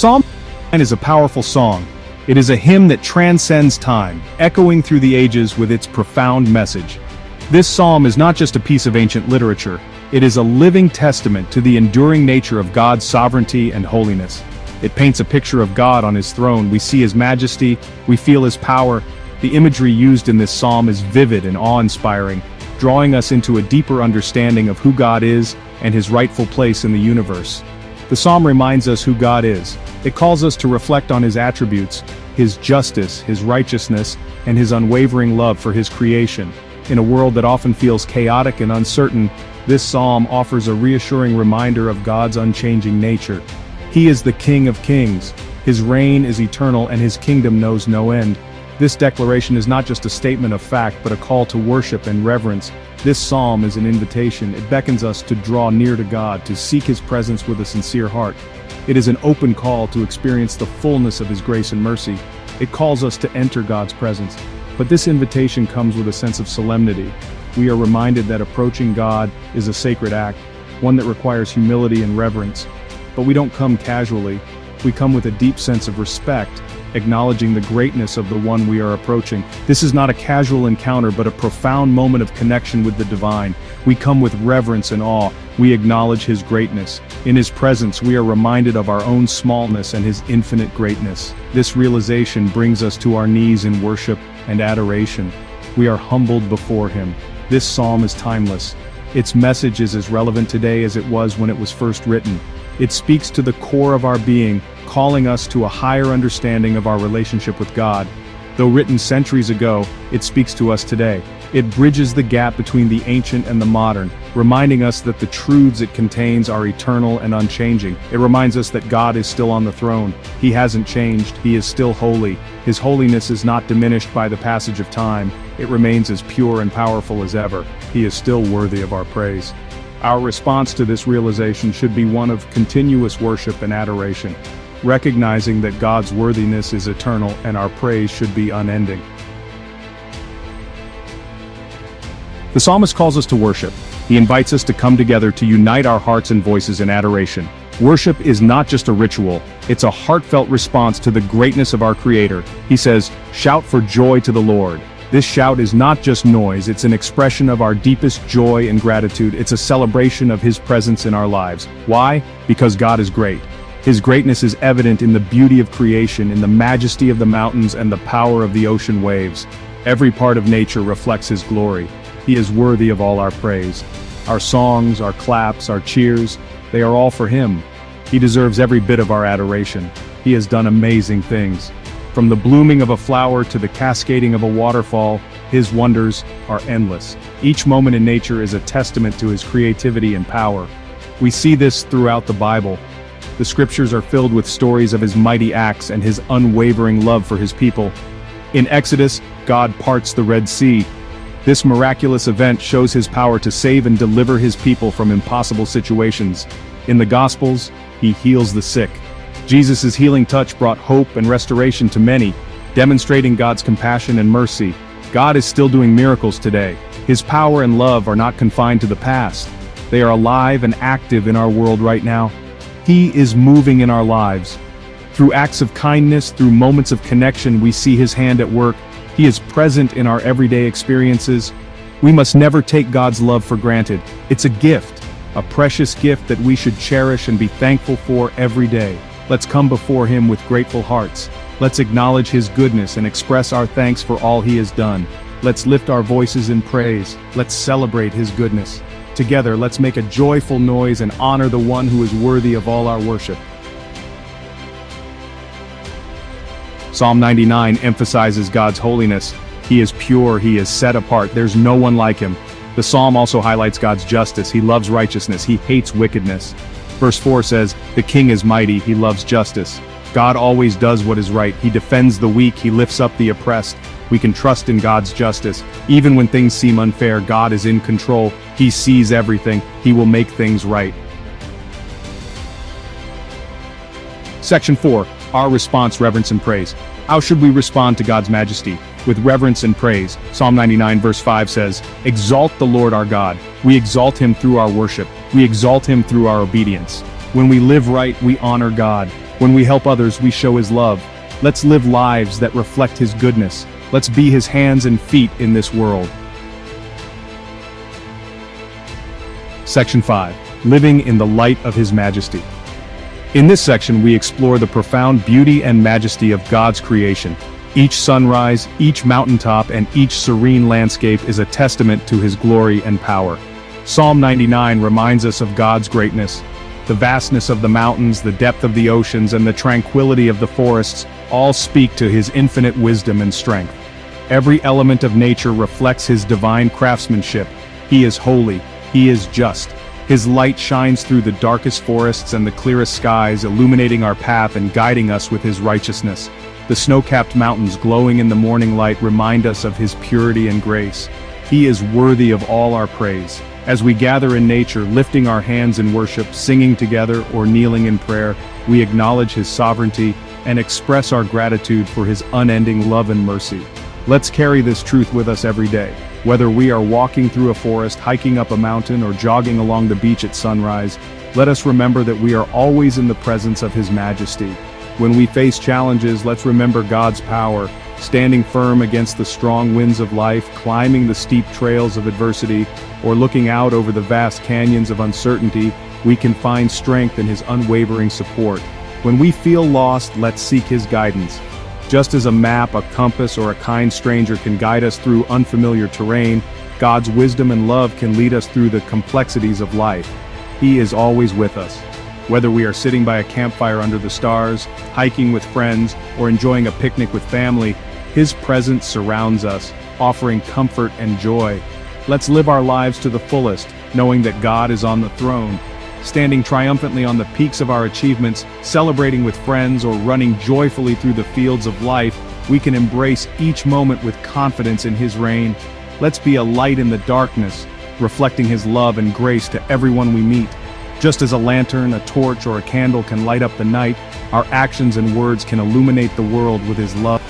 Psalm 9 is a powerful song. It is a hymn that transcends time, echoing through the ages with its profound message. This psalm is not just a piece of ancient literature, it is a living testament to the enduring nature of God's sovereignty and holiness. It paints a picture of God on his throne. We see his majesty, we feel his power. The imagery used in this psalm is vivid and awe-inspiring, drawing us into a deeper understanding of who God is and his rightful place in the universe. The psalm reminds us who God is. It calls us to reflect on his attributes, his justice, his righteousness, and his unwavering love for his creation. In a world that often feels chaotic and uncertain, this psalm offers a reassuring reminder of God's unchanging nature. He is the King of Kings. His reign is eternal and his kingdom knows no end. This declaration is not just a statement of fact but a call to worship and reverence. This psalm is an invitation. It beckons us to draw near to God, to seek his presence with a sincere heart. It is an open call to experience the fullness of his grace and mercy. It calls us to enter God's presence. But this invitation comes with a sense of solemnity. We are reminded that approaching God is a sacred act, one that requires humility and reverence. But we don't come casually. We come with a deep sense of respect, acknowledging the greatness of the one we are approaching. This is not a casual encounter but a profound moment of connection with the divine. We come with reverence and awe. We acknowledge his greatness. In his presence we are reminded of our own smallness and his infinite greatness. This realization brings us to our knees in worship and adoration. We are humbled before him. This psalm is timeless. Its message is as relevant today as it was when it was first written. It speaks to the core of our being, calling us to a higher understanding of our relationship with God. Though written centuries ago, it speaks to us today. It bridges the gap between the ancient and the modern, reminding us that the truths it contains are eternal and unchanging. It reminds us that God is still on the throne. He hasn't changed. He is still holy. His holiness is not diminished by the passage of time. It remains as pure and powerful as ever. He is still worthy of our praise. Our response to this realization should be one of continuous worship and adoration, recognizing that God's worthiness is eternal and our praise should be unending. The psalmist calls us to worship. He invites us to come together to unite our hearts and voices in adoration. Worship is not just a ritual, it's a heartfelt response to the greatness of our Creator. He says, "Shout for joy to the Lord." This shout is not just noise, it's an expression of our deepest joy and gratitude. It's a celebration of his presence in our lives. Why? Because God is great. His greatness is evident in the beauty of creation, in the majesty of the mountains and the power of the ocean waves. Every part of nature reflects his glory. He is worthy of all our praise. Our songs, our claps, our cheers, they are all for him. He deserves every bit of our adoration. He has done amazing things. From the blooming of a flower to the cascading of a waterfall, his wonders are endless. Each moment in nature is a testament to his creativity and power. We see this throughout the Bible. The scriptures are filled with stories of his mighty acts and his unwavering love for his people. In Exodus, God parts the Red Sea. This miraculous event shows his power to save and deliver his people from impossible situations. In the Gospels, he heals the sick. Jesus' healing touch brought hope and restoration to many, demonstrating God's compassion and mercy. God is still doing miracles today. His power and love are not confined to the past. They are alive and active in our world right now. He is moving in our lives. Through acts of kindness, through moments of connection, we see his hand at work. He is present in our everyday experiences. We must never take God's love for granted. It's a gift, a precious gift that we should cherish and be thankful for every day. Let's come before him with grateful hearts. Let's acknowledge his goodness and express our thanks for all he has done. Let's lift our voices in praise. Let's celebrate his goodness. Together, let's make a joyful noise and honor the one who is worthy of all our worship. Psalm 99 emphasizes God's holiness. He is pure, he is set apart, there's no one like him. The psalm also highlights God's justice. He loves righteousness, he hates wickedness. Verse 4 says, "The king is mighty, he loves justice." God always does what is right. He defends the weak, he lifts up the oppressed. We can trust in God's justice. Even when things seem unfair, God is in control. He sees everything. He will make things right. Section 4. Our response, reverence and praise. How should we respond to God's majesty? With reverence and praise. Psalm 99 verse 5 says, "Exalt the Lord our God." We exalt him through our worship. We exalt him through our obedience. When we live right, we honor God. When we help others, we show his love. Let's live lives that reflect his goodness. Let's be his hands and feet in this world. Section 5. Living in the light of his majesty. In this section, we explore the profound beauty and majesty of God's creation. Each sunrise, each mountaintop, and each serene landscape is a testament to his glory and power. Psalm 99 reminds us of God's greatness. The vastness of the mountains, the depth of the oceans, and the tranquility of the forests all speak to his infinite wisdom and strength. Every element of nature reflects his divine craftsmanship. He is holy. He is just. His light shines through the darkest forests and the clearest skies, illuminating our path and guiding us with his righteousness. The snow-capped mountains glowing in the morning light remind us of his purity and grace. He is worthy of all our praise. As we gather in nature, lifting our hands in worship, singing together, or kneeling in prayer, we acknowledge his sovereignty and express our gratitude for his unending love and mercy. Let's carry this truth with us every day. Whether we are walking through a forest, hiking up a mountain, or jogging along the beach at sunrise, let us remember that we are always in the presence of his majesty. When we face challenges, let's remember God's power, standing firm against the strong winds of life, climbing the steep trails of adversity, or looking out over the vast canyons of uncertainty. We can find strength in his unwavering support. When we feel lost, let's seek his guidance. Just as a map, a compass, or a kind stranger can guide us through unfamiliar terrain, God's wisdom and love can lead us through the complexities of life. He is always with us. Whether we are sitting by a campfire under the stars, hiking with friends, or enjoying a picnic with family, his presence surrounds us, offering comfort and joy. Let's live our lives to the fullest, knowing that God is on the throne. Standing triumphantly on the peaks of our achievements, celebrating with friends, or running joyfully through the fields of life, we can embrace each moment with confidence in his reign. Let's be a light in the darkness, reflecting his love and grace to everyone we meet. Just as a lantern, a torch, or a candle can light up the night, our actions and words can illuminate the world with his love.